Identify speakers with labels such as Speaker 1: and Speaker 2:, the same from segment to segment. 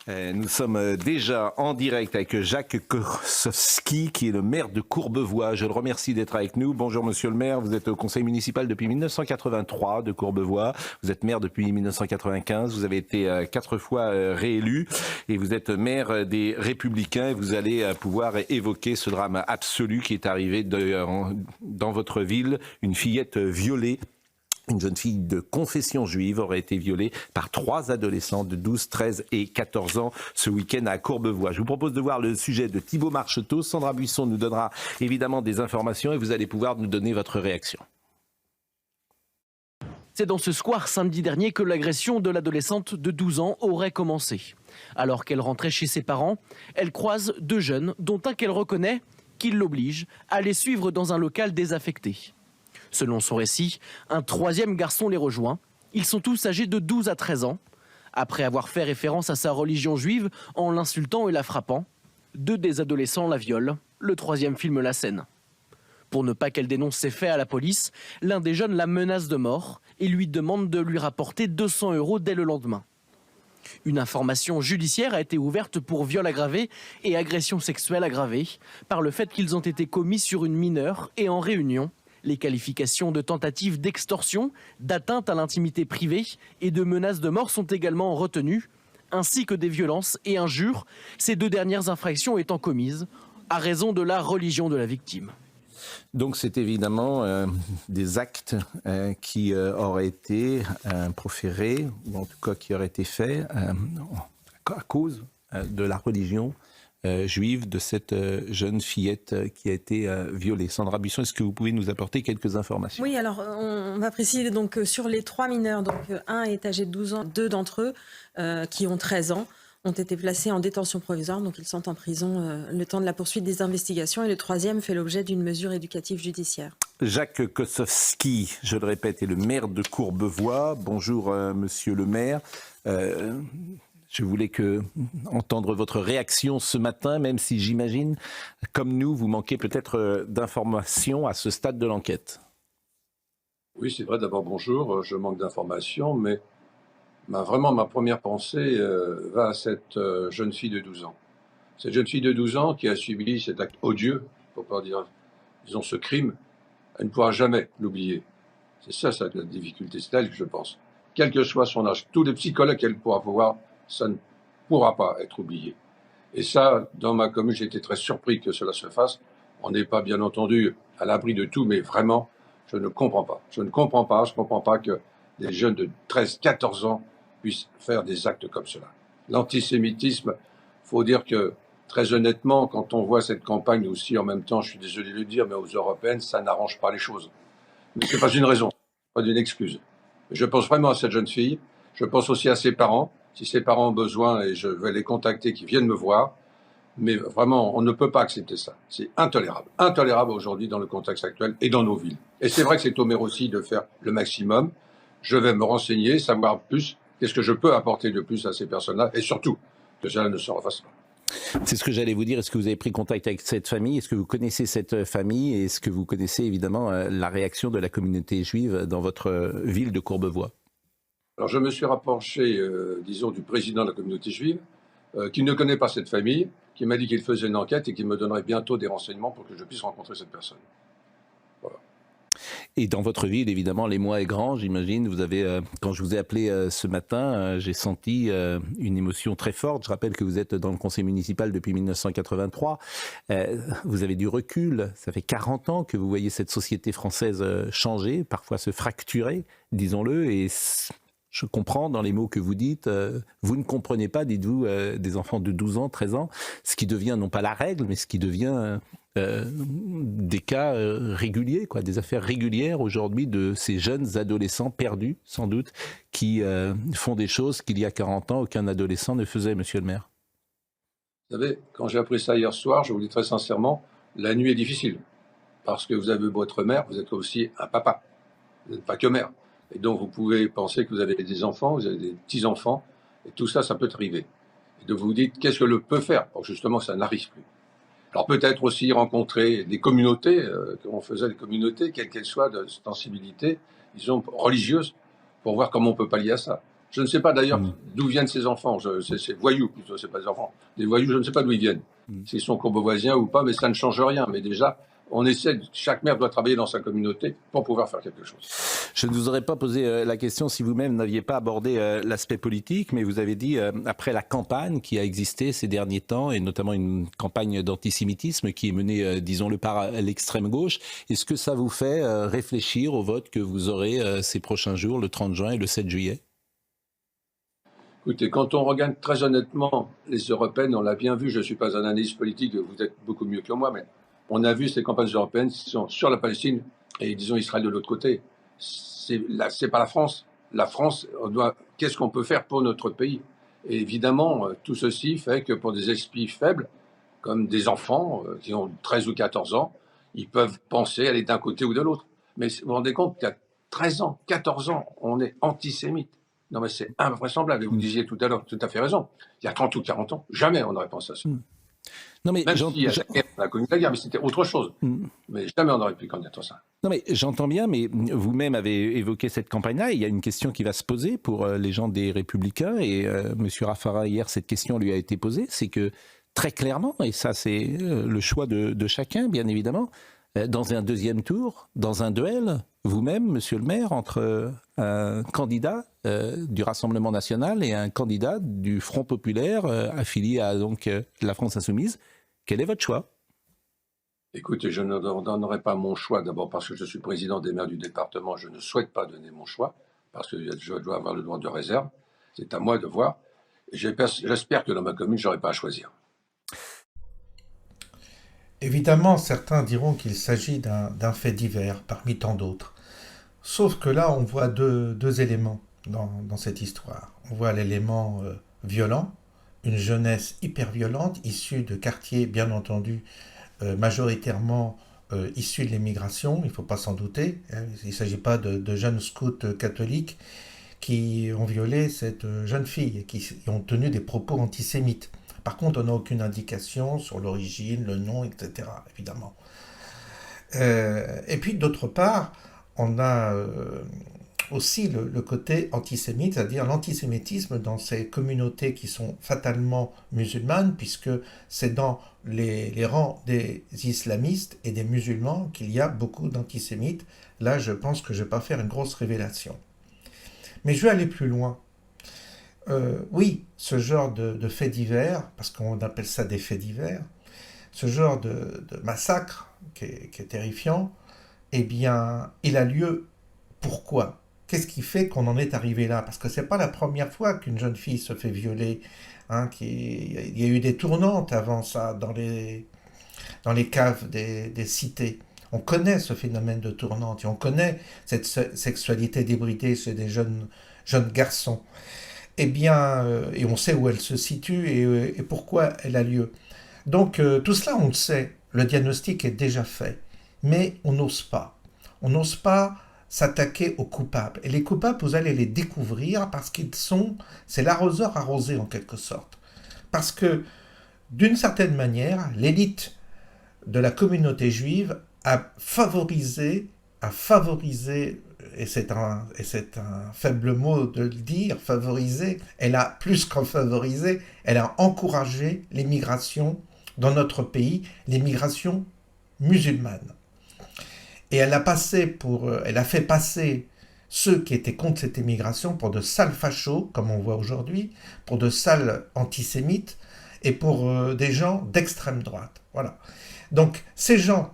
Speaker 1: Nous sommes déjà en direct avec Jacques Kosowski, qui est le maire de Courbevoie. Je le remercie d'être avec nous. Bonjour monsieur le maire, vous êtes au conseil municipal depuis 1983 de Courbevoie. Vous êtes maire depuis 1995, vous avez été 4 fois réélu et vous êtes maire des Républicains. Et vous allez pouvoir évoquer ce drame absolu qui est arrivé dans votre ville, une fillette violée. Une jeune fille de confession juive aurait été violée par 3 adolescents de 12, 13 et 14 ans ce week-end à Courbevoie. Je vous propose de voir le sujet de Thibaut Marcheteau. Sandra Buisson nous donnera évidemment des informations et vous allez pouvoir nous donner votre réaction.
Speaker 2: C'est dans ce square samedi dernier que l'agression de l'adolescente de 12 ans aurait commencé. Alors qu'elle rentrait chez ses parents, elle croise 2 jeunes, dont un qu'elle reconnaît, qui l'oblige à les suivre dans un local désaffecté. Selon son récit, un 3e garçon les rejoint. Ils sont tous âgés de 12 à 13 ans. Après avoir fait référence à sa religion juive en l'insultant et la frappant, 2 des adolescents la violent. Le 3e filme la scène. Pour ne pas qu'elle dénonce ces faits à la police, l'un des jeunes la menace de mort et lui demande de lui rapporter 200 € dès le lendemain. Une information judiciaire a été ouverte pour viol aggravé et agression sexuelle aggravée par le fait qu'ils ont été commis sur une mineure et en réunion. Les qualifications de tentative d'extorsion, d'atteinte à l'intimité privée et de menaces de mort sont également retenues, ainsi que des violences et injures, ces 2 dernières infractions étant commises à raison de la religion de la victime.
Speaker 1: Donc c'est évidemment des actes qui auraient été proférés, ou en tout cas qui auraient été faits à cause de la religion juive de cette jeune fillette qui a été violée. Sandra Buisson, est-ce que vous pouvez nous apporter quelques informations?
Speaker 3: Oui, alors on va préciser donc sur les 3 mineurs, donc un est âgé de 12 ans, 2 d'entre eux qui ont 13 ans ont été placés en détention provisoire, donc ils sont en prison le temps de la poursuite des investigations et le 3e fait l'objet d'une mesure éducative judiciaire.
Speaker 1: Jacques Kosowski, je le répète, est le maire de Courbevoie. Bonjour monsieur le maire. Je voulais entendre votre réaction ce matin, même si j'imagine, comme nous, vous manquez peut-être d'informations à ce stade de l'enquête.
Speaker 4: Oui, c'est vrai, d'abord bonjour, je manque d'informations, mais vraiment ma première pensée va à cette jeune fille de 12 ans. Cette jeune fille de 12 ans qui a subi cet acte odieux, pour pas dire, disons ce crime, elle ne pourra jamais l'oublier. C'est ça la difficulté, c'est elle que je pense. Quel que soit son âge, tous les psychologues qu'elle pourra pouvoir, ça ne pourra pas être oublié. Et ça, dans ma commune, j'ai été très surpris que cela se fasse. On n'est pas, bien entendu, à l'abri de tout, mais vraiment, je ne comprends pas. Je ne comprends pas que des jeunes de 13, 14 ans puissent faire des actes comme cela. L'antisémitisme, faut dire que, très honnêtement, quand on voit cette campagne aussi, en même temps, je suis désolé de le dire, mais aux européennes, ça n'arrange pas les choses. Mais ce n'est pas une raison, pas une excuse. Je pense vraiment à cette jeune fille. Je pense aussi à ses parents. Si ses parents ont besoin, et je vais les contacter, qu'ils viennent me voir. Mais vraiment, on ne peut pas accepter ça. C'est intolérable. Intolérable aujourd'hui dans le contexte actuel et dans nos villes. Et c'est vrai que c'est au maire aussi de faire le maximum. Je vais me renseigner, savoir plus, qu'est-ce que je peux apporter de plus à ces personnes-là, et surtout, que cela ne se refasse pas.
Speaker 1: C'est ce que j'allais vous dire. Est-ce que vous avez pris contact avec cette famille? Est-ce que vous connaissez cette famille? Et est-ce que vous connaissez évidemment la réaction de la communauté juive dans votre ville de Courbevoie?
Speaker 4: Alors je me suis rapproché, disons, du président de la communauté juive, qui ne connaît pas cette famille, qui m'a dit qu'il faisait une enquête et qu'il me donnerait bientôt des renseignements pour que je puisse rencontrer cette personne. Voilà.
Speaker 1: Et dans votre ville, évidemment, l'émoi est grand, j'imagine. Vous avez, quand je vous ai appelé ce matin, j'ai senti une émotion très forte. Je rappelle que vous êtes dans le conseil municipal depuis 1983. Vous avez du recul. Ça fait 40 ans que vous voyez cette société française changer, parfois se fracturer, disons-le. Et je comprends dans les mots que vous dites, vous ne comprenez pas, dites-vous, des enfants de 12 ans, 13 ans, ce qui devient non pas la règle, mais ce qui devient des cas réguliers, quoi, des affaires régulières aujourd'hui de ces jeunes adolescents perdus, sans doute, qui font des choses qu'il y a 40 ans, aucun adolescent ne faisait, monsieur le maire.
Speaker 4: Vous savez, quand j'ai appris ça hier soir, je vous dis très sincèrement, la nuit est difficile. Parce que vous avez votre mère, vous êtes aussi un papa. Vous n'êtes pas que mère. Et donc, vous pouvez penser que vous avez des enfants, vous avez des petits-enfants, et tout ça, ça peut arriver. Et donc, vous vous dites, qu'est-ce que le peut faire pour que justement ça n'arrive plus? Alors, peut-être aussi rencontrer des communautés, on faisait des communautés, quelles qu'elles soient, de sensibilité, disons, religieuse, pour voir comment on peut pallier à ça. Je ne sais pas d'ailleurs d'où viennent ces enfants. C'est voyous plutôt, c'est pas des enfants. Des voyous, je ne sais pas d'où ils viennent. S'ils sont courbevoisiens ou pas, mais ça ne change rien. Mais déjà, on essaie, chaque maire doit travailler dans sa communauté pour pouvoir faire quelque chose.
Speaker 1: Je ne vous aurais pas posé la question si vous-même n'aviez pas abordé l'aspect politique, mais vous avez dit, après la campagne qui a existé ces derniers temps, et notamment une campagne d'antisémitisme qui est menée, disons-le, par l'extrême gauche, est-ce que ça vous fait réfléchir au vote que vous aurez ces prochains jours, le 30 juin et le 7 juillet ?
Speaker 4: Écoutez, quand on regarde très honnêtement les européennes, on l'a bien vu, je ne suis pas un analyste politique, vous êtes beaucoup mieux que moi, mais on a vu ces campagnes européennes qui sont sur la Palestine et disons Israël de l'autre côté. C'est pas la France. La France, qu'est-ce qu'on peut faire pour notre pays? Et évidemment, tout ceci fait que pour des esprits faibles, comme des enfants qui ont 13 ou 14 ans, ils peuvent penser aller d'un côté ou de l'autre. Mais vous vous rendez compte qu'à 13 ans, 14 ans, on est antisémite. Non mais c'est invraisemblable. Et vous disiez tout à l'heure, tout à fait raison, il y a 30 ou 40 ans, jamais on n'aurait pensé à ça.
Speaker 1: Non, mais
Speaker 4: même si on a connu la guerre, mais c'était autre chose. Mais jamais on n'aurait pu connaître ça.
Speaker 1: Non, mais j'entends bien, mais vous-même avez évoqué cette campagne-là. Il y a une question qui va se poser pour les gens des Républicains, et M. Raffarin, hier, cette question lui a été posée, c'est que très clairement, et ça c'est le choix de chacun, bien évidemment, dans un deuxième tour, dans un duel, vous-même, monsieur le maire, entre un candidat du Rassemblement national et un candidat du Front populaire affilié à donc la France insoumise, quel est votre choix ?
Speaker 4: Écoutez, je ne donnerai pas mon choix, d'abord parce que je suis président des maires du département, je ne souhaite pas donner mon choix, parce que je dois avoir le droit de réserve, c'est à moi de voir, et j'espère que dans ma commune, je n'aurai pas à choisir.
Speaker 5: Évidemment, certains diront qu'il s'agit d'un fait divers, parmi tant d'autres. Sauf que là, on voit deux éléments dans cette histoire. On voit l'élément violent, une jeunesse hyper violente, issue de quartiers, bien entendu, majoritairement issus de l'immigration, il ne faut pas s'en douter. Il ne s'agit pas de jeunes scouts catholiques qui ont violé cette jeune fille et qui ont tenu des propos antisémites. Par contre, on n'a aucune indication sur l'origine, le nom, etc., évidemment. Et puis, d'autre part, on a aussi le côté antisémite, c'est-à-dire l'antisémitisme dans ces communautés qui sont fatalement musulmanes, puisque c'est dans les rangs des islamistes et des musulmans qu'il y a beaucoup d'antisémites. Là, je pense que je ne vais pas faire une grosse révélation. Mais je vais aller plus loin. Oui, ce genre de faits divers, parce qu'on appelle ça des faits divers, ce genre de massacre qui est terrifiant, eh bien, il a lieu. Pourquoi ? Qu'est-ce qui fait qu'on en est arrivé là ? Parce que ce n'est pas la première fois qu'une jeune fille se fait violer. Il y a eu des tournantes avant ça dans les caves des cités. On connaît ce phénomène de tournante et on connaît cette sexualité débridée chez des jeunes garçons. Eh bien, et on sait où elle se situe et pourquoi elle a lieu. Donc, tout cela, on le sait. Le diagnostic est déjà fait. Mais on n'ose pas. On n'ose pas s'attaquer aux coupables. Et les coupables, vous allez les découvrir parce c'est l'arroseur arrosé en quelque sorte. Parce que, d'une certaine manière, l'élite de la communauté juive a favorisé, et c'est un faible mot de le dire, favorisé, elle a plus qu'en favorisé, elle a encouragé l'immigration dans notre pays, l'immigration musulmane. Et elle a fait passer ceux qui étaient contre cette immigration pour de sales fachos, comme on voit aujourd'hui, pour de sales antisémites et pour des gens d'extrême droite. Voilà. Donc ces gens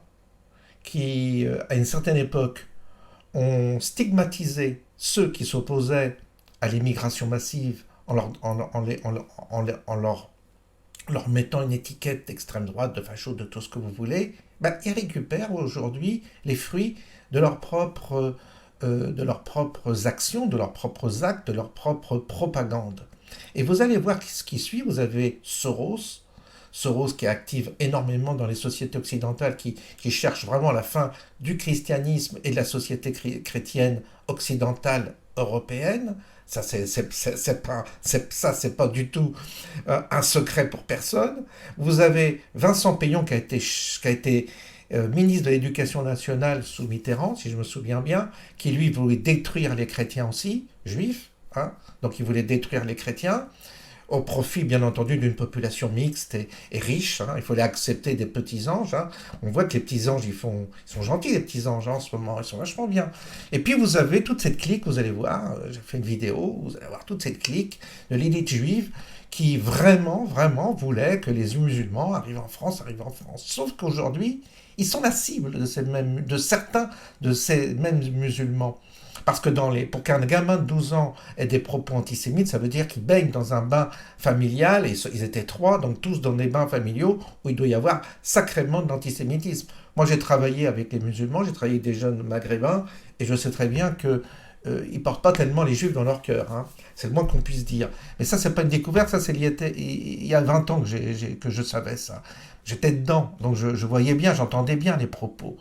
Speaker 5: qui, à une certaine époque, ont stigmatisé ceux qui s'opposaient à l'immigration massive en leur mettant une étiquette d'extrême droite, de facho, de tout ce que vous voulez, ils récupèrent aujourd'hui les fruits de leurs propres actions, de leurs propres actes, de leur propre propagande. Et vous allez voir ce qui suit, vous avez Soros qui active énormément dans les sociétés occidentales, qui cherche vraiment la fin du christianisme et de la société chrétienne occidentale européenne. Ça, c'est pas du tout un secret pour personne. Vous avez Vincent Peillon qui a été ministre de l'Éducation nationale sous Mitterrand, si je me souviens bien, qui lui voulait détruire les chrétiens aussi, juifs, hein. Donc ils voulaient détruire les chrétiens, au profit, bien entendu, d'une population mixte et riche. Hein. Il fallait accepter des petits anges. Hein. On voit que les petits anges, ils sont gentils, les petits anges, hein, en ce moment. Ils sont vachement bien. Et puis, vous avez toute cette clique, vous allez voir, j'ai fait une vidéo, vous allez voir toute cette clique de l'élite juive qui vraiment, vraiment voulait que les musulmans arrivent en France. Sauf qu'aujourd'hui, ils sont la cible de certains de ces mêmes musulmans. Parce que pour qu'un gamin de 12 ans ait des propos antisémites, ça veut dire qu'il baigne dans un bain familial, et ils étaient 3, donc tous dans des bains familiaux, où il doit y avoir sacrément de l'antisémitisme. Moi, j'ai travaillé avec les musulmans, j'ai travaillé avec des jeunes maghrébins, et je sais très bien qu'ils ne portent pas tellement les juifs dans leur cœur. Hein. C'est le moins qu'on puisse dire. Mais ça, c'est pas une découverte, ça, c'est il y a 20 ans que je savais ça. J'étais dedans, donc je voyais bien, j'entendais bien les propos.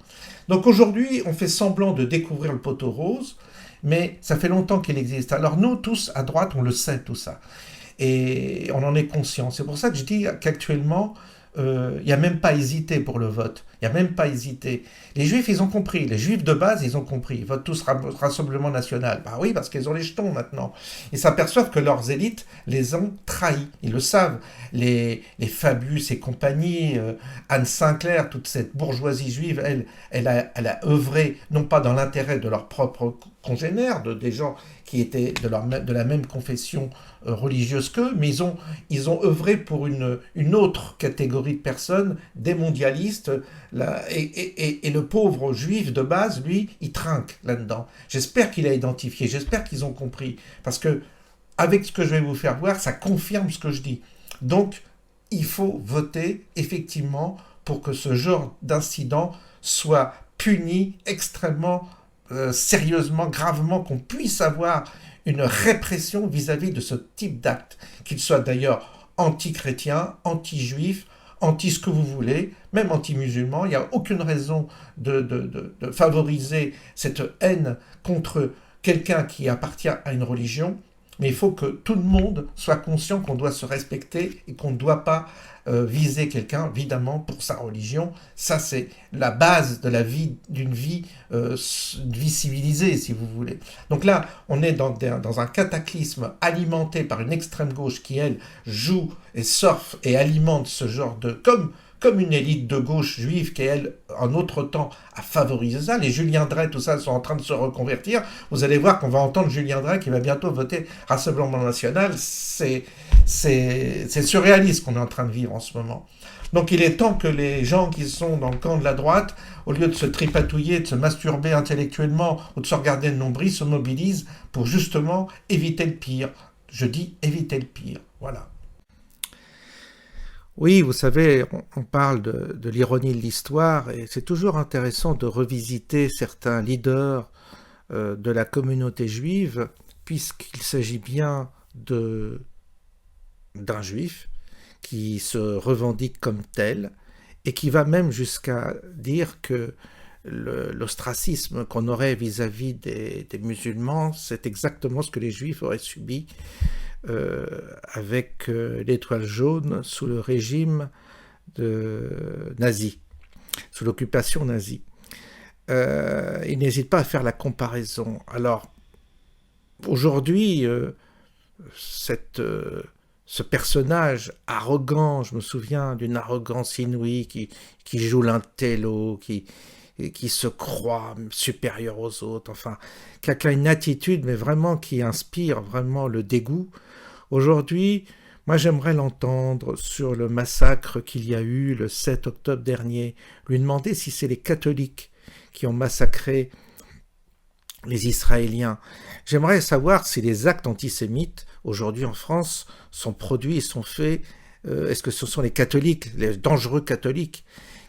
Speaker 5: Donc aujourd'hui, on fait semblant de découvrir le poteau rose, mais ça fait longtemps qu'il existe. Alors nous, tous, à droite, on le sait, tout ça. Et on en est conscient. C'est pour ça que je dis qu'actuellement, il n'y a même pas hésité pour le vote. Il n'y a même pas hésité. Les Juifs, ils ont compris. Les Juifs de base, ils ont compris. Ils votent tous Rassemblement National. Bah oui, parce qu'ils ont les jetons maintenant. Ils s'aperçoivent que leurs élites les ont trahis. Ils le savent. Les Fabius et compagnie, Anne Sinclair, toute cette bourgeoisie juive, elle a œuvré, non pas dans l'intérêt de leurs propres congénères, des gens qui étaient de la même confession religieuse qu'eux, mais ils ont œuvré pour une autre catégorie de personnes, des mondialistes, et le pauvre juif de base, lui, il trinque là-dedans. J'espère qu'il a identifié, j'espère qu'ils ont compris, parce que avec ce que je vais vous faire voir, ça confirme ce que je dis. Donc, il faut voter, effectivement, pour que ce genre d'incident soit puni extrêmement sérieusement, gravement, qu'on puisse avoir une répression vis-à-vis de ce type d'acte, qu'il soit d'ailleurs anti-chrétien, anti-juif, anti ce que vous voulez, même anti-musulman. Il n'y a aucune raison de favoriser cette haine contre quelqu'un qui appartient à une religion, mais il faut que tout le monde soit conscient qu'on doit se respecter et qu'on ne doit pas viser quelqu'un, évidemment, pour sa religion. Ça, c'est la base de la vie, d'une vie civilisée, si vous voulez. Donc là, on est dans un cataclysme alimenté par une extrême gauche qui, elle, joue et surfe et alimente ce genre de... Comme une élite de gauche juive qui, elle, en autre temps, a favorisé ça. Les Julien Drey, tout ça, sont en train de se reconvertir. Vous allez voir qu'on va entendre Julien Drey qui va bientôt voter Rassemblement National. C'est surréaliste qu'on est en train de vivre en ce moment. Donc il est temps que les gens qui sont dans le camp de la droite, au lieu de se tripatouiller, de se masturber intellectuellement ou de se regarder le nombril, se mobilisent pour justement éviter le pire. Je dis éviter le pire. Voilà. Oui, vous savez, on parle de l'ironie de l'histoire, et c'est toujours intéressant de revisiter certains leaders de la communauté juive, puisqu'il s'agit bien d'un juif qui se revendique comme tel, et qui va même jusqu'à dire que l'ostracisme qu'on aurait vis-à-vis des musulmans, c'est exactement ce que les juifs auraient subi avec l'étoile jaune sous le régime nazi, sous l'occupation nazie. Il n'hésite pas à faire la comparaison. Alors, aujourd'hui, ce personnage arrogant, je me souviens d'une arrogance inouïe qui joue l'intello, qui se croit supérieur aux autres, enfin, qui a une attitude, mais vraiment qui inspire vraiment le dégoût. Aujourd'hui, moi j'aimerais l'entendre sur le massacre qu'il y a eu le 7 octobre dernier, lui demander si c'est les catholiques qui ont massacré les Israéliens. J'aimerais savoir si les actes antisémites, aujourd'hui en France, sont produits et sont faits, est-ce que ce sont les catholiques, les dangereux catholiques,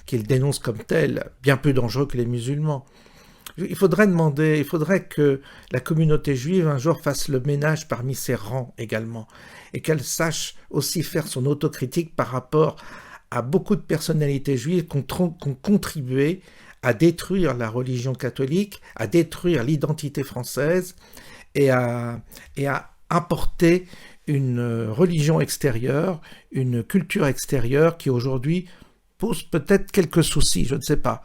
Speaker 5: qu'ils dénoncent comme tels, bien plus dangereux que les musulmans. Il faudrait que la communauté juive un jour fasse le ménage parmi ses rangs également, et qu'elle sache aussi faire son autocritique par rapport à beaucoup de personnalités juives qui ont contribué à détruire la religion catholique, à détruire l'identité française et à importer une religion extérieure, une culture extérieure qui aujourd'hui pose peut-être quelques soucis, je ne sais pas.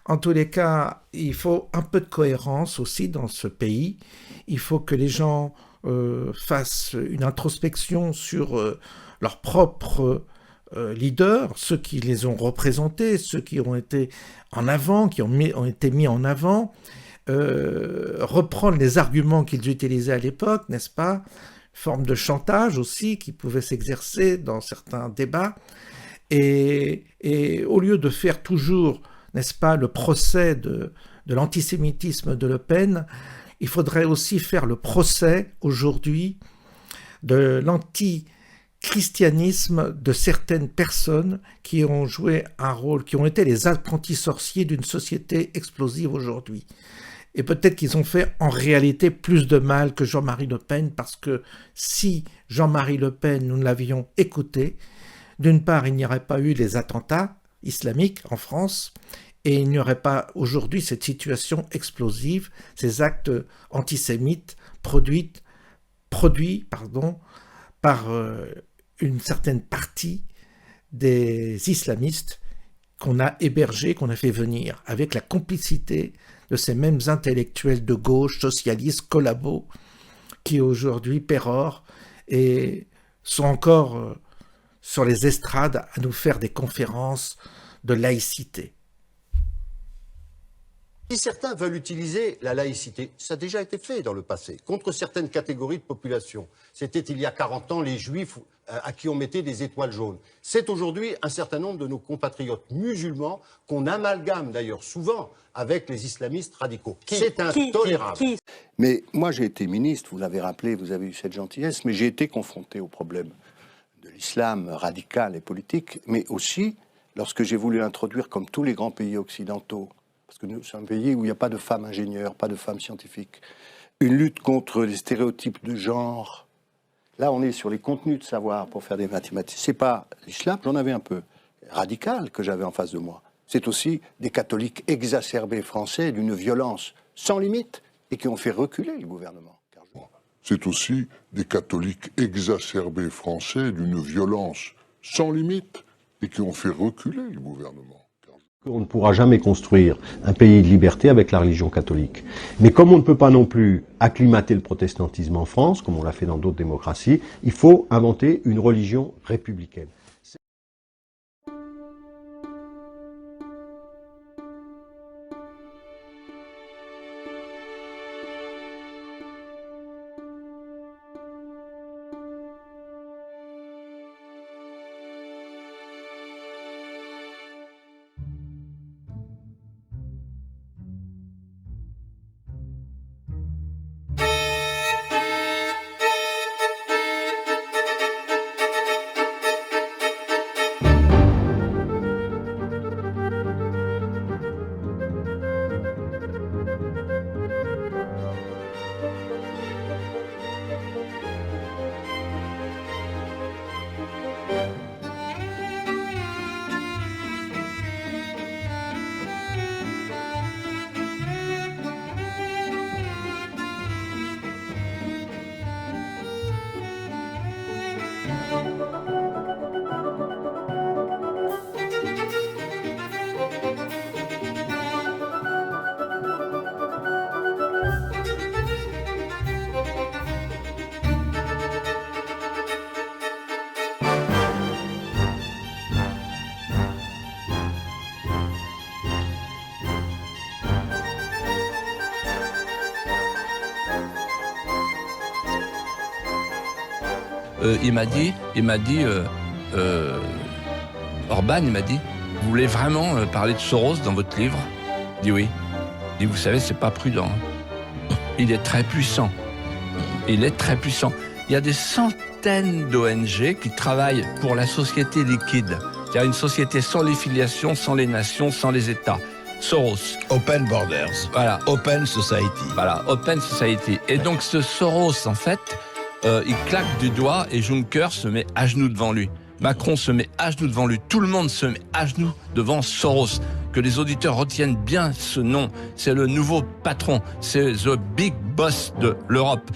Speaker 5: En tous les cas, il faut un peu de cohérence aussi dans ce pays. Il faut que les gens fassent une introspection sur leurs propres leaders, ceux qui les ont représentés, ceux qui ont été en avant, qui ont été mis en avant, reprendre les arguments qu'ils utilisaient à l'époque, n'est-ce pas? Forme de chantage aussi qui pouvait s'exercer dans certains débats. Et au lieu de faire toujours, n'est-ce pas, le procès de l'antisémitisme de Le Pen, il faudrait aussi faire le procès aujourd'hui de l'antichristianisme de certaines personnes qui ont joué un rôle, qui ont été les apprentis sorciers d'une société explosive aujourd'hui. Et peut-être qu'ils ont fait en réalité plus de mal que Jean-Marie Le Pen, parce que si Jean-Marie Le Pen, nous l'avions écouté, d'une part, il n'y aurait pas eu les attentats islamiques en France, et il n'y aurait pas aujourd'hui cette situation explosive, ces actes antisémites produits par une certaine partie des islamistes qu'on a hébergés, qu'on a fait venir, avec la complicité de ces mêmes intellectuels de gauche, socialistes, collabos, qui aujourd'hui pérorent et sont encore sur les estrades à nous faire des conférences de laïcité.
Speaker 6: Si certains veulent utiliser la laïcité, ça a déjà été fait dans le passé, contre certaines catégories de population. C'était il y a 40 ans les juifs à qui on mettait des étoiles jaunes. C'est aujourd'hui un certain nombre de nos compatriotes musulmans qu'on amalgame d'ailleurs souvent avec les islamistes radicaux. C'est intolérable.
Speaker 7: Mais moi j'ai été ministre, vous l'avez rappelé, vous avez eu cette gentillesse, mais j'ai été confronté au problème de l'islam radical et politique, mais aussi lorsque j'ai voulu introduire, comme tous les grands pays occidentaux, parce que nous sommes un pays où il n'y a pas de femmes ingénieures, pas de femmes scientifiques, une lutte contre les stéréotypes de genre. Là, on est sur les contenus de savoir pour faire des mathématiques. C'est pas l'islam, j'en avais un peu radical que j'avais en face de moi. C'est aussi des catholiques exacerbés français d'une violence sans limite et qui ont fait reculer le gouvernement.
Speaker 8: C'est aussi des catholiques exacerbés français d'une violence sans limite et qui ont fait reculer le gouvernement.
Speaker 9: On ne pourra jamais construire un pays de liberté avec la religion catholique. Mais comme on ne peut pas non plus acclimater le protestantisme en France, comme on l'a fait dans d'autres démocraties, il faut inventer une religion républicaine.
Speaker 10: Il m'a dit, Orban, il m'a dit, vous voulez vraiment parler de Soros dans votre livre? Je dis oui. Il dit, vous savez, c'est pas prudent. Il est très puissant. Il est très puissant. Il y a des centaines d'ONG qui travaillent pour la société liquide. C'est-à-dire une société sans les filiations, sans les nations, sans les États. Soros.
Speaker 11: Open Borders.
Speaker 10: Voilà.
Speaker 11: Open Society.
Speaker 10: Voilà, Open Society. Et donc ce Soros, en fait, il claque du doigt et Juncker se met à genoux devant lui. Macron se met à genoux devant lui. Tout le monde se met à genoux devant Soros. Que les auditeurs retiennent bien ce nom. C'est le nouveau patron. C'est the big boss de l'Europe.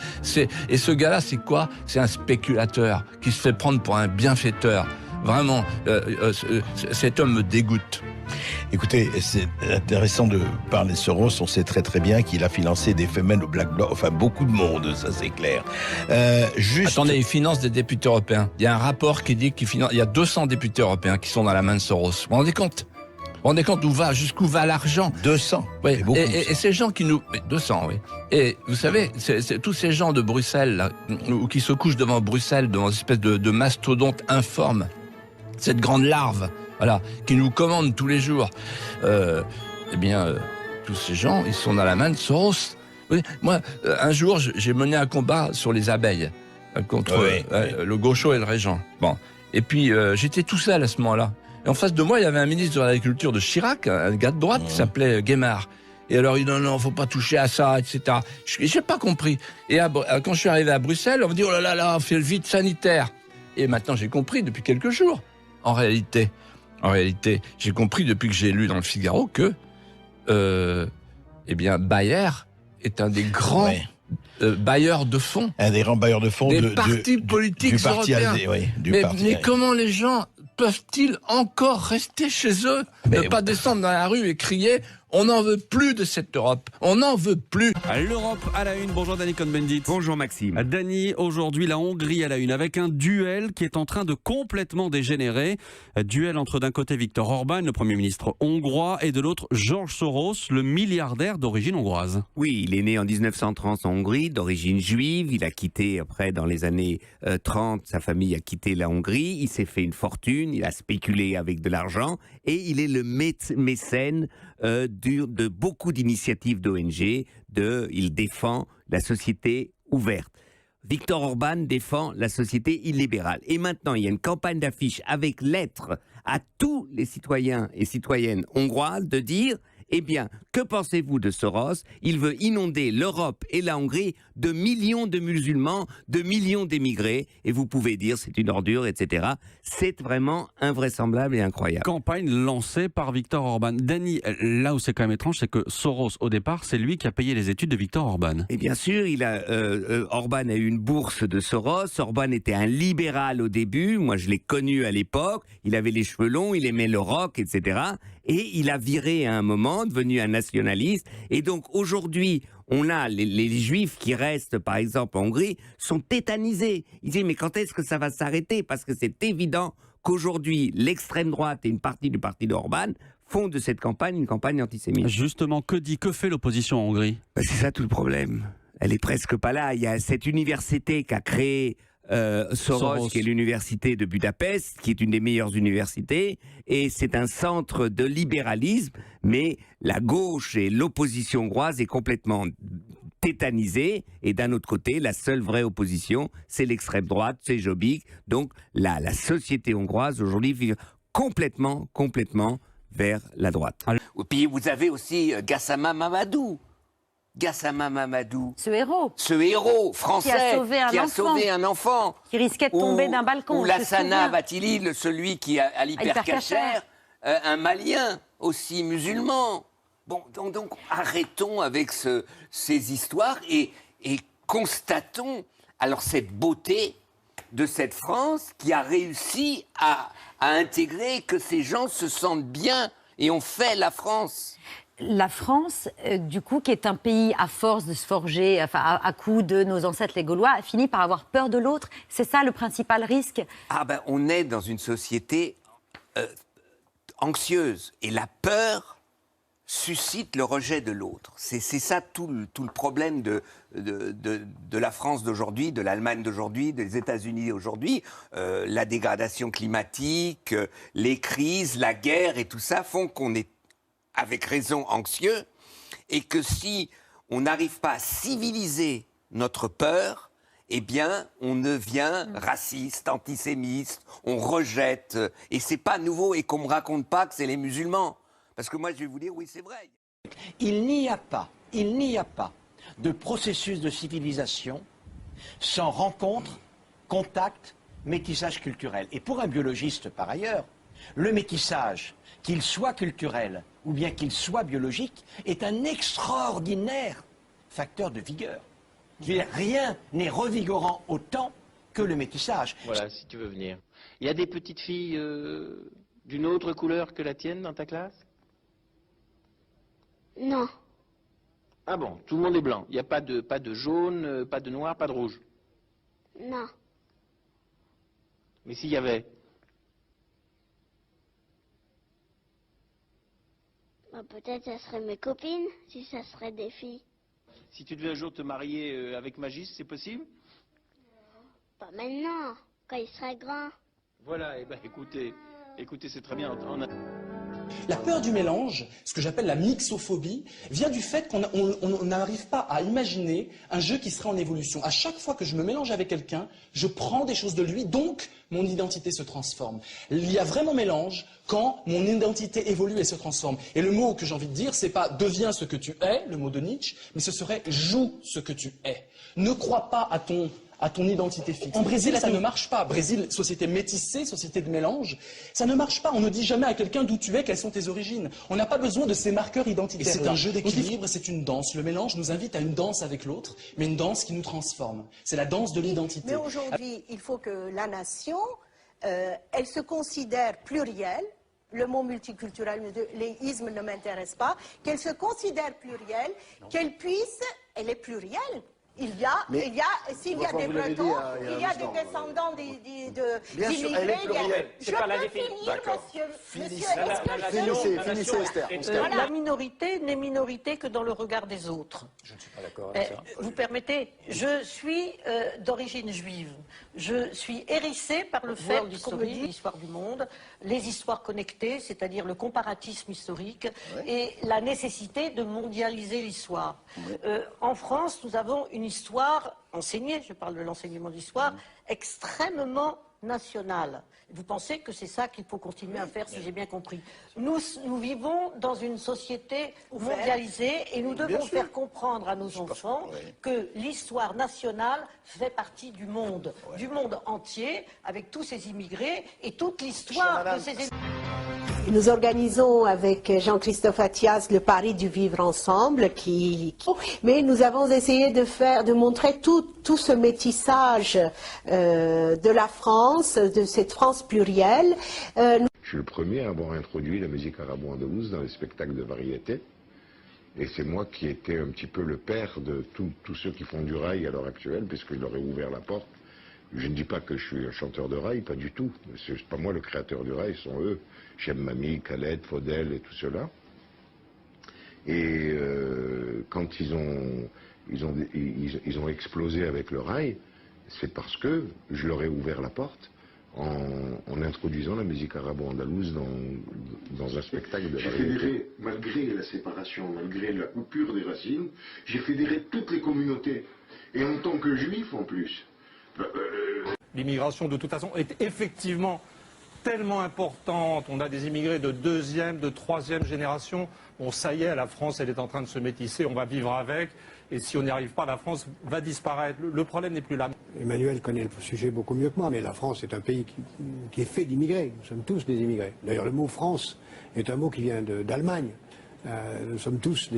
Speaker 10: Et ce gars-là, c'est quoi? C'est un spéculateur qui se fait prendre pour un bienfaiteur. Vraiment, cet homme me dégoûte.
Speaker 11: Écoutez, c'est intéressant de parler de Soros. On sait très très bien qu'il a financé des femelles au Black Bloc, enfin beaucoup de monde, ça c'est clair.
Speaker 10: Attendez, il finance des députés européens. Il y a un rapport qui dit qu'il finance. Il y a 200 députés européens qui sont dans la main de Soros. Vous vous rendez compte? Vous vous rendez compte jusqu'où va l'argent?
Speaker 11: 200.
Speaker 10: Oui.
Speaker 11: C'est beaucoup,
Speaker 10: Et ces gens qui nous... 200, oui. Et vous savez, c'est tous ces gens de Bruxelles, là, ou qui se couchent devant Bruxelles, devant une espèce de mastodonte informe, cette grande larve, voilà, qui nous commande tous les jours. Tous ces gens, ils sont dans la main de Soros. Oui, moi, un jour, j'ai mené un combat sur les abeilles contre le gaucho et le régent. Bon. Et puis, j'étais tout seul à ce moment-là. Et en face de moi, il y avait un ministre de l'Agriculture de Chirac, un gars de droite qui s'appelait Guémard. Et alors, il dit non, faut pas toucher à ça, etc. J'ai pas compris. Et quand je suis arrivé à Bruxelles, on me dit oh là là, on fait le vide sanitaire. Et maintenant, j'ai compris depuis quelques jours. En réalité, j'ai compris depuis que j'ai lu dans le Figaro que, Bayer est un des grands bailleurs de fonds.
Speaker 11: Un des grands bailleurs de fonds
Speaker 10: des partis politiques
Speaker 11: du parti
Speaker 10: européens. Mais comment les gens peuvent-ils encore rester chez eux, ne pas descendre dans la rue et crier « On n'en veut plus de cette Europe, on n'en veut plus ».
Speaker 12: L'Europe à la une, bonjour Dany Cohn-Bendit.
Speaker 13: Bonjour Maxime.
Speaker 12: Dany, aujourd'hui la Hongrie à la une avec un duel qui est en train de complètement dégénérer. Duel entre d'un côté Viktor Orban, le Premier ministre hongrois, et de l'autre George Soros, le milliardaire d'origine hongroise.
Speaker 13: Oui, il est né en 1930 en Hongrie, d'origine juive. Il a quitté après, dans les années 30, sa famille a quitté la Hongrie. Il s'est fait une fortune, il a spéculé avec de l'argent et il est le mécène de beaucoup d'initiatives d'ONG. Il défend la société ouverte. Viktor Orban défend la société illibérale. Et maintenant, il y a une campagne d'affiches avec lettres à tous les citoyens et citoyennes hongroises de dire eh bien, que pensez-vous de Soros? Il veut inonder l'Europe et la Hongrie de millions de musulmans, de millions d'émigrés, et vous pouvez dire c'est une ordure, etc. C'est vraiment invraisemblable et incroyable.
Speaker 12: Campagne lancée par Viktor Orban. Dany, là où c'est quand même étrange, c'est que Soros, au départ, c'est lui qui a payé les études de Viktor Orban.
Speaker 13: Et bien sûr, Orban a eu une bourse de Soros. Orban était un libéral au début. Moi, je l'ai connu à l'époque. Il avait les cheveux longs, il aimait le rock, etc. Et il a viré à un moment, devenu un nationaliste. Et donc aujourd'hui, on a les juifs qui restent, par exemple, en Hongrie, sont tétanisés. Ils disent, mais quand est-ce que ça va s'arrêter? Parce que c'est évident qu'aujourd'hui, l'extrême droite et une partie du parti d'Orban font de cette campagne une campagne antisémite.
Speaker 12: Justement, que fait l'opposition en Hongrie?
Speaker 13: C'est ça tout le problème. Elle est presque pas là. Il y a cette université qu'a créée Soros, qui est l'université de Budapest, qui est une des meilleures universités, et c'est un centre de libéralisme, mais la gauche et l'opposition hongroise est complètement tétanisée, et d'un autre côté, la seule vraie opposition, c'est l'extrême droite, c'est Jobbik. Donc la société hongroise aujourd'hui vit complètement vers la droite. Et puis vous avez aussi Gassama Mamadou.
Speaker 14: Ce
Speaker 13: héros français
Speaker 14: qui a sauvé un enfant qui risquait de tomber d'un balcon.
Speaker 13: Ou Lassana Bathily, celui qui a l'hypercacher, un Malien aussi musulman. Bon, donc arrêtons avec ces histoires et constatons alors cette beauté de cette France qui a réussi à intégrer que ces gens se sentent bien et ont fait la France.
Speaker 14: La France, du coup, qui est un pays à force de se forger, enfin, à coup de nos ancêtres les Gaulois, a fini par avoir peur de l'autre. C'est ça le principal risque?
Speaker 13: On est dans une société anxieuse et la peur suscite le rejet de l'autre. C'est ça tout le problème de la France d'aujourd'hui, de l'Allemagne d'aujourd'hui, des États-Unis d'aujourd'hui. La dégradation climatique, les crises, la guerre et tout ça font qu'on est avec raison anxieux, et que si on n'arrive pas à civiliser notre peur, eh bien, on devient raciste, antisémite, on rejette, et c'est pas nouveau, et qu'on me raconte pas que c'est les musulmans. Parce que moi, je vais vous dire, oui, c'est vrai.
Speaker 15: Il n'y a pas de processus de civilisation sans rencontre, contact, métissage culturel. Et pour un biologiste, par ailleurs, le métissage, qu'il soit culturel ou bien qu'il soit biologique, est un extraordinaire facteur de vigueur. Rien n'est revigorant autant que le métissage.
Speaker 16: Voilà, si tu veux venir. Il y a des petites filles d'une autre couleur que la tienne dans ta classe?
Speaker 17: Non.
Speaker 16: Ah bon, tout le monde est blanc. Il n'y a pas de jaune, pas de noir, pas de rouge.
Speaker 17: Non.
Speaker 16: Mais s'il y avait?
Speaker 17: Bah, peut-être ça serait mes copines, si ça serait des filles.
Speaker 16: Si tu devais un jour te marier avec Magis, c'est possible?
Speaker 17: Pas maintenant, quand il serait grand.
Speaker 16: Voilà, eh ben écoutez, c'est très bien.
Speaker 18: La peur du mélange, ce que j'appelle la mixophobie, vient du fait qu'on n'arrive pas à imaginer un jeu qui serait en évolution. À chaque fois que je me mélange avec quelqu'un, je prends des choses de lui, donc mon identité se transforme. Il y a vraiment mélange quand mon identité évolue et se transforme. Et le mot que j'ai envie de dire, c'est pas « deviens ce que tu es », le mot de Nietzsche, mais ce serait « joue ce que tu es ». Ne crois pas à ton identité fixe. En Brésil, ça ne marche pas. Brésil, société métissée, société de mélange, ça ne marche pas. On ne dit jamais à quelqu'un d'où tu es, quelles sont tes origines. On n'a pas besoin de ces marqueurs identitaires. Et c'est un jeu d'équilibre, c'est une danse. Le mélange nous invite à une danse avec l'autre, mais une danse qui nous transforme. C'est la danse de l'identité.
Speaker 19: Mais aujourd'hui, il faut que la nation, elle se considère plurielle. Le mot multiculturalisme ne m'intéresse pas. Qu'elle se considère plurielle, qu'elle puisse, elle est plurielle. S'il y a des Bretons, il y a des descendants d'immigrés. Je peux finir, monsieur.
Speaker 20: Finissez, Esther. La minorité n'est minorité que dans le regard des autres.
Speaker 15: Je ne suis pas d'accord avec ça.
Speaker 20: Vous permettez, je suis d'origine juive. Je suis hérissée par le fait qu'on me dit l'histoire du monde, les histoires connectées, c'est-à-dire le comparatisme historique, et la nécessité de mondialiser l'histoire. En France, nous avons une histoire enseignée, je parle de l'enseignement d'histoire, extrêmement nationale. Vous pensez que c'est ça qu'il faut continuer à faire, si j'ai bien compris. Nous vivons dans une société mondialisée et nous devons faire comprendre à nos enfants que l'histoire nationale fait partie du monde entier, avec tous ces immigrés et toute l'histoire de ces immigrés.
Speaker 19: Nous organisons avec Jean-Christophe Attias le pari du vivre ensemble, mais nous avons essayé de montrer tout ce métissage de la France, de cette France plurielle.
Speaker 21: Je suis le premier à avoir introduit la musique arabo-andalouse dans les spectacles de variété. Et c'est moi qui étais un petit peu le père de tous ceux qui font du rail à l'heure actuelle, puisque je leur ai ouvert la porte. Je ne dis pas que je suis un chanteur de rail, pas du tout. C'est pas moi le créateur du rail, ce sont eux. Chem Mami, Khaled, Faudel et tout cela. Et quand ils ont explosé avec le rail, c'est parce que je leur ai ouvert la porte en introduisant la musique arabo-andalouse dans un spectacle de variété.
Speaker 22: Malgré la séparation, malgré la coupure des racines, j'ai fédéré toutes les communautés. Et en tant que juif en plus.
Speaker 23: L'immigration, de toute façon, est effectivement tellement importante. On a des immigrés de deuxième, de troisième génération. Bon, ça y est, la France, elle est en train de se métisser, on va vivre avec. Et si on n'y arrive pas, la France va disparaître. Le problème n'est plus là.
Speaker 24: Emmanuel connaît le sujet beaucoup mieux que moi, mais la France est un pays qui est fait d'immigrés. Nous sommes tous des immigrés. D'ailleurs, le mot France est un mot qui vient d'Allemagne. Nous sommes tous,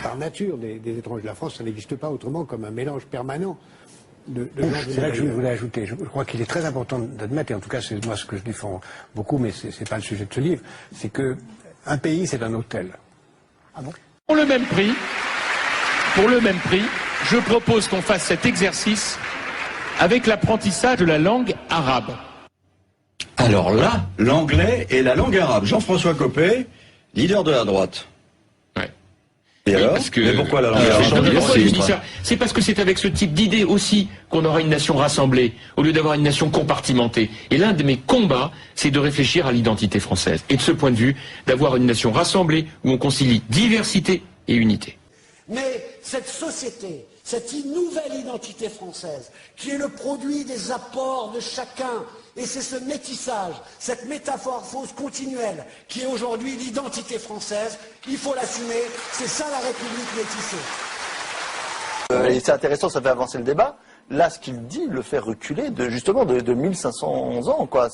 Speaker 24: par nature, des étrangers. La France, ça n'existe pas autrement comme un mélange permanent. C'est là que je voulais ajouter. Je crois qu'il est très important d'admettre, et en tout cas c'est moi ce que je défends beaucoup, mais ce n'est pas le sujet de ce livre, c'est qu'un pays c'est un hôtel.
Speaker 25: Ah bon ? Pour le même prix, je propose qu'on fasse cet exercice avec l'apprentissage de la langue arabe.
Speaker 26: Alors là, l'anglais et la langue arabe. Jean-François Copé, leader de la droite. Et alors, mais pourquoi la langue arabe?
Speaker 25: Pourquoi je dis ça? C'est parce que c'est avec ce type d'idée aussi qu'on aura une nation rassemblée, au lieu d'avoir une nation compartimentée. Et l'un de mes combats, c'est de réfléchir à l'identité française. Et de ce point de vue, d'avoir une nation rassemblée où on concilie diversité et unité.
Speaker 27: Mais cette société, cette nouvelle identité française, qui est le produit des apports de chacun, et c'est ce métissage, cette métamorphose continuelle, qui est aujourd'hui l'identité française, il faut l'assumer, c'est ça la République métissée.
Speaker 28: Et c'est intéressant, ça fait avancer le débat.
Speaker 1: Là, ce qu'il dit le fait reculer justement de 1500 ans, quoi.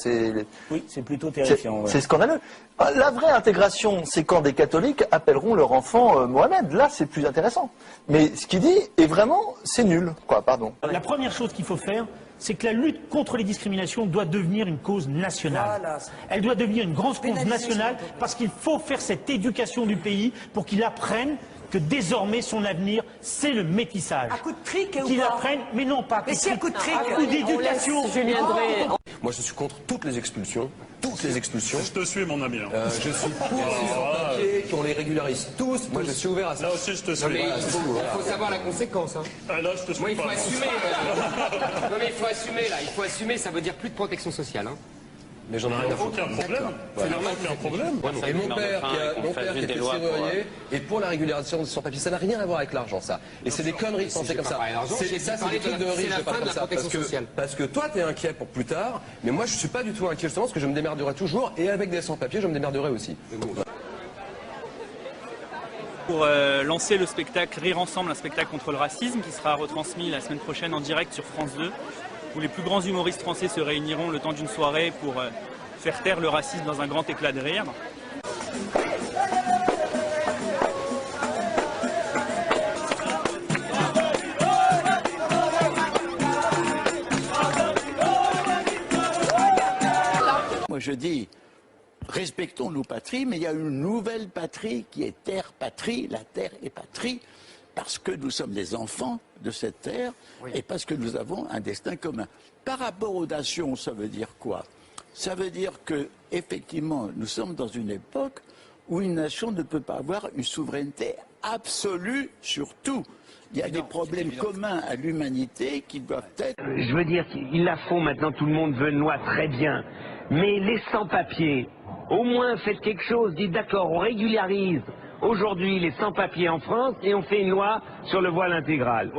Speaker 2: Oui, c'est plutôt terrifiant.
Speaker 1: C'est scandaleux. La vraie intégration, c'est quand des catholiques appelleront leur enfant Mohamed. Là, c'est plus intéressant. Mais ce qu'il dit est vraiment, c'est nul, quoi, pardon.
Speaker 3: La première chose qu'il faut faire, c'est que la lutte contre les discriminations doit devenir une cause nationale. Voilà. Elle doit devenir une grande cause nationale parce qu'il faut faire cette éducation du pays pour qu'il apprenne que désormais son avenir, c'est le métissage.
Speaker 4: À coup de trick ou
Speaker 3: qu'il
Speaker 4: pas
Speaker 3: apprenne, mais non pas à coup de trick.
Speaker 4: À coup de trick,
Speaker 3: à coup d'éducation.
Speaker 5: Moi, je suis contre toutes les expulsions. Toutes les expulsions.
Speaker 6: Je te suis, mon ami.
Speaker 5: Je suis pour les sans-papiers, qu'on les régularise tous. Moi, je suis ouvert à ça.
Speaker 6: Là aussi, je te suis.
Speaker 5: Il
Speaker 6: faut
Speaker 5: savoir la conséquence.
Speaker 6: Ah, là, je te suis.
Speaker 5: Moi,
Speaker 6: il faut
Speaker 5: assumer.
Speaker 6: Non,
Speaker 5: mais il faut assumer, là. Il faut assumer, ça veut dire plus de protection sociale. Mais j'en ai rien à foutre.
Speaker 6: Aucun problème. C'est normal, aucun problème.
Speaker 5: Et mon père, qui était serrurier, est pour la régularisation de sans-papiers. Ça n'a rien à voir avec l'argent, ça. Et c'est des conneries de penser comme ça. C'est des trucs de riches, je parle comme ça. Parce que toi, t'es inquiet pour plus tard, mais moi, je suis pas du tout inquiet, justement, parce que je me démerderai toujours, et avec des sans-papiers, je me démerderai aussi.
Speaker 7: Pour lancer le spectacle Rire Ensemble, un spectacle contre le racisme, qui sera retransmis la semaine prochaine en direct sur France 2. Où les plus grands humoristes français se réuniront le temps d'une soirée pour faire taire le racisme dans un grand éclat de rire.
Speaker 28: Moi je dis, respectons nos patries, mais il y a une nouvelle patrie qui est terre-patrie, la terre est patrie, parce que nous sommes des enfants de cette terre et parce que nous avons un destin commun. Par rapport aux nations, ça veut dire quoi? Ça veut dire que, effectivement, nous sommes dans une époque où une nation ne peut pas avoir une souveraineté absolue sur tout. Il y a des problèmes communs à l'humanité qui doivent être...
Speaker 13: Je veux dire, il la font maintenant, tout le monde veut une loi, très bien. Mais les sans-papiers, au moins faites quelque chose, dites d'accord, on régularise aujourd'hui les sans-papiers en France et on fait une loi sur le voile intégral.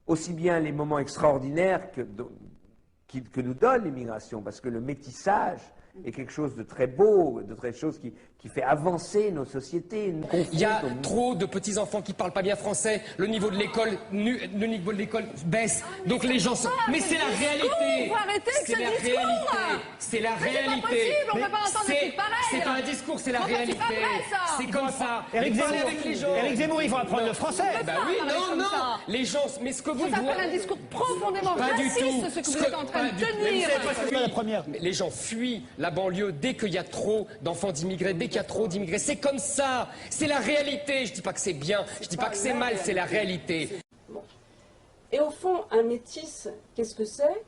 Speaker 29: Aussi bien les moments extraordinaires que nous donne l'immigration, parce que le métissage est quelque chose de très beau, de très chose qui fait avancer nos sociétés.
Speaker 30: Il y a trop de petits-enfants qui ne parlent pas bien français, le niveau de l'école baisse, donc les gens sont... Mais c'est la réalité. C'est la réalité. C'est la réalité. C'est pas un discours, c'est la réalité. C'est comme ça.
Speaker 3: Éric Zemmour, il faut apprendre le français.
Speaker 30: Bah oui, non. Les gens, mais ce que vous...
Speaker 31: Ça s'appelle un discours profondément raciste, ce que vous êtes en train de tenir.
Speaker 30: Les gens fuient la banlieue dès qu'il y a trop d'enfants d'immigrés, dès qu'il y a trop d'immigrés. C'est comme ça. C'est la réalité. Je dis pas que c'est bien, je dis pas que c'est mal, c'est la réalité.
Speaker 32: Et au fond, un métis, qu'est-ce que c'est?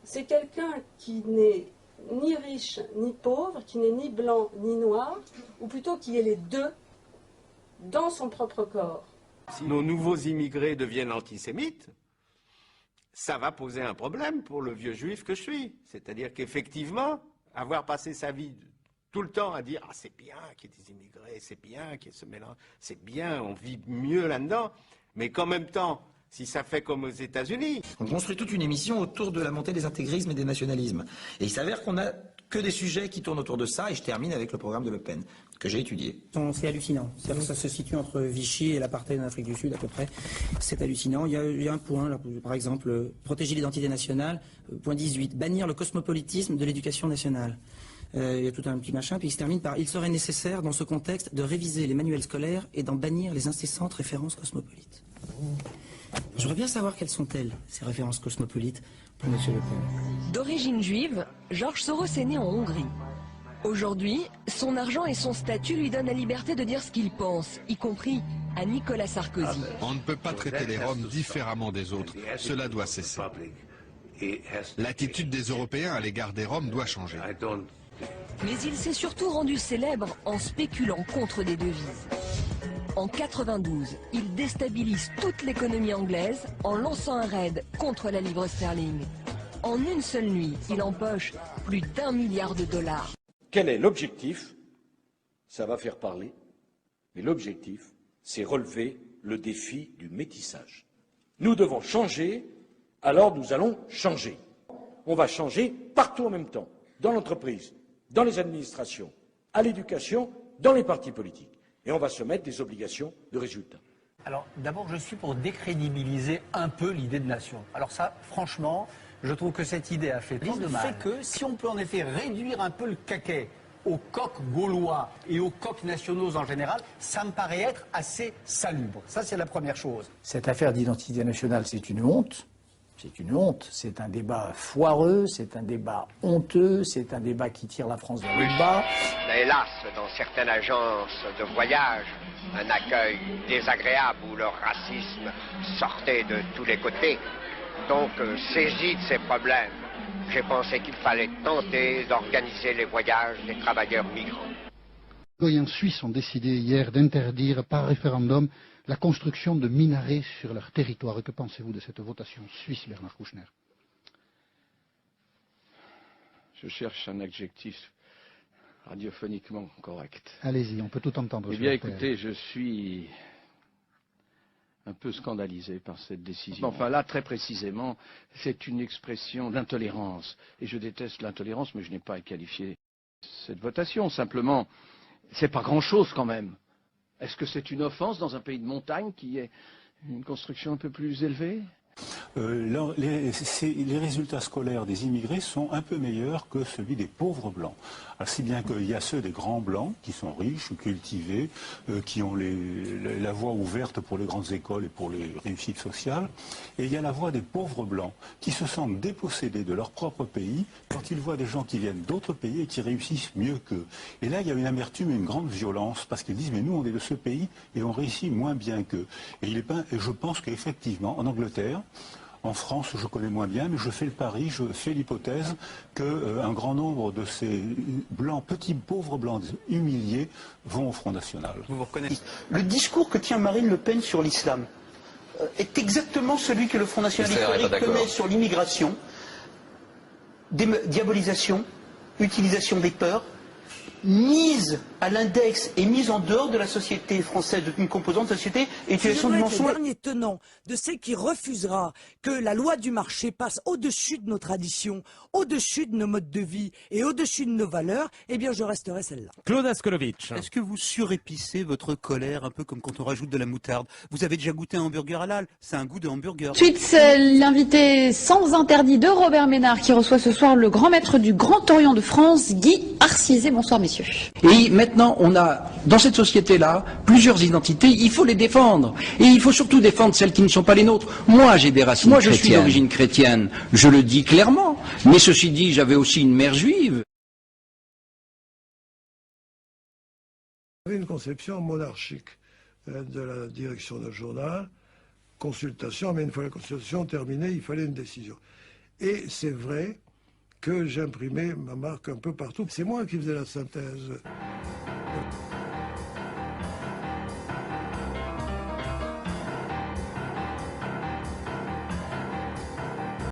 Speaker 32: C'est quelqu'un qui n'est ni riche ni pauvre, qui n'est ni blanc ni noir, ou plutôt qui est les deux dans son propre corps.
Speaker 13: Si nos nouveaux immigrés deviennent antisémites, ça va poser un problème pour le vieux juif que je suis. C'est-à-dire qu'effectivement, avoir passé sa vie tout le temps à dire « Ah, c'est bien qu'il y ait des immigrés, c'est bien qu'il y ait ce mélange, c'est bien, on vit mieux là-dedans », mais qu'en même temps, si ça fait comme aux États-Unis...
Speaker 33: On construit toute une émission autour de la montée des intégrismes et des nationalismes. Et il s'avère qu'on n'a que des sujets qui tournent autour de ça, et je termine avec le programme de Le Pen, que j'ai étudié.
Speaker 34: C'est hallucinant. C'est-à-dire que ça se situe entre Vichy et l'apartheid en Afrique du Sud, à peu près. C'est hallucinant. Il y a un point, là, par exemple, protéger l'identité nationale, point 18, bannir le cosmopolitisme de l'éducation nationale. Il y a tout un petit machin, puis il se termine par « Il serait nécessaire, dans ce contexte, de réviser les manuels scolaires et d'en bannir les incessantes références cosmopolites. » Je voudrais bien savoir quelles sont-elles, ces références cosmopolites, pour M. Le Pen.
Speaker 35: D'origine juive, Georges Soros est né en Hongrie. Aujourd'hui, son argent et son statut lui donnent la liberté de dire ce qu'il pense, y compris à Nicolas Sarkozy.
Speaker 36: On ne peut pas traiter les Roms différemment des autres. Cela doit cesser. L'attitude des Européens à l'égard des Roms doit changer.
Speaker 35: Mais il s'est surtout rendu célèbre en spéculant contre des devises. En 92, il déstabilise toute l'économie anglaise en lançant un raid contre la livre sterling. En une seule nuit, il empoche plus d'1 milliard de dollars.
Speaker 27: Quel est l'objectif? Ça va faire parler, mais l'objectif, c'est relever le défi du métissage. Nous devons changer, alors nous allons changer. On va changer partout en même temps, dans l'entreprise, dans les administrations, à l'éducation, dans les partis politiques. Et on va se mettre des obligations de résultat.
Speaker 4: Alors d'abord, je suis pour décrédibiliser un peu l'idée de nation. Alors ça, franchement, je trouve que cette idée a fait tant de mal. Fait que si on peut en effet réduire un peu le caquet aux coqs gaulois et aux coqs nationaux en général, ça me paraît être assez salubre. Ça, c'est la première chose. Cette affaire d'identité nationale, c'est une honte. C'est une honte. C'est un débat foireux, c'est un débat honteux, c'est un débat qui tire la France vers le bas.
Speaker 8: Hélas, dans certaines agences de voyage, un accueil désagréable où le racisme sortait de tous les côtés. Donc, saisi de ces problèmes, j'ai pensé qu'il fallait tenter d'organiser les voyages des travailleurs migrants.
Speaker 9: Les en Suisse ont décidé hier d'interdire par référendum la construction de minarets sur leur territoire. Que pensez-vous de cette votation suisse, Bernard Kouchner?
Speaker 10: Je cherche un adjectif radiophoniquement correct.
Speaker 9: Allez-y, on peut tout entendre.
Speaker 10: Eh bien, écoutez, je suis un peu scandalisé par cette décision. Enfin, là, très précisément, c'est une expression d'intolérance. Et je déteste l'intolérance, mais je n'ai pas à qualifier cette votation. Simplement, c'est pas grand-chose quand même. Est-ce que c'est une offense dans un pays de montagne qui est une construction un peu plus élevée?
Speaker 6: Les résultats scolaires des immigrés sont un peu meilleurs que celui des pauvres blancs. Alors, si bien qu'il y a ceux des grands blancs qui sont riches, cultivés, qui ont la voie ouverte pour les grandes écoles et pour les réussites sociales. Et il y a la voie des pauvres blancs qui se sentent dépossédés de leur propre pays quand ils voient des gens qui viennent d'autres pays et qui réussissent mieux qu'eux. Et là, il y a une amertume et une grande violence parce qu'ils disent mais nous on est de ce pays et on réussit moins bien qu'eux. Et je pense qu'effectivement, en Angleterre, en France, je connais moins bien, mais je fais le pari, je fais l'hypothèse qu'un grand nombre de ces blancs, petits pauvres blancs humiliés, vont au Front National.
Speaker 11: Vous reconnaissez. Le discours que tient Marine Le Pen sur l'islam est exactement celui que le Front National historique connaît sur l'immigration, diabolisation, utilisation des peurs, mise à l'index et mise en dehors de la société française, d'une composante de la société, et utilisation du mensonge.
Speaker 12: Le dernier tenant de celle qui refusera que la loi du marché passe au-dessus de nos traditions, au-dessus de nos modes de vie et au-dessus de nos valeurs, eh bien je resterai celle-là.
Speaker 14: Claude Askolovitch.
Speaker 15: Est-ce que vous surépicez votre colère un peu comme quand on rajoute de la moutarde? Vous avez déjà goûté un hamburger halal? C'est un goût de hamburger.
Speaker 16: Ensuite, l'invité sans interdit de Robert Ménard qui reçoit ce soir le grand maître du Grand Orient de France, Guy Arcizé. Bonsoir messieurs.
Speaker 34: Et maintenant, on a, dans cette société-là, plusieurs identités, il faut les défendre. Et il faut surtout défendre celles qui ne sont pas les nôtres. Moi, j'ai des racines chrétiennes. Moi, je suis d'origine chrétienne, je le dis clairement. Mais ceci dit, j'avais aussi une mère juive.
Speaker 17: Il y avait une conception monarchique de la direction d'un journal, consultation, mais une fois la consultation terminée, il fallait une décision. Et c'est vrai que j'imprimais ma marque un peu partout. C'est moi qui faisais la synthèse.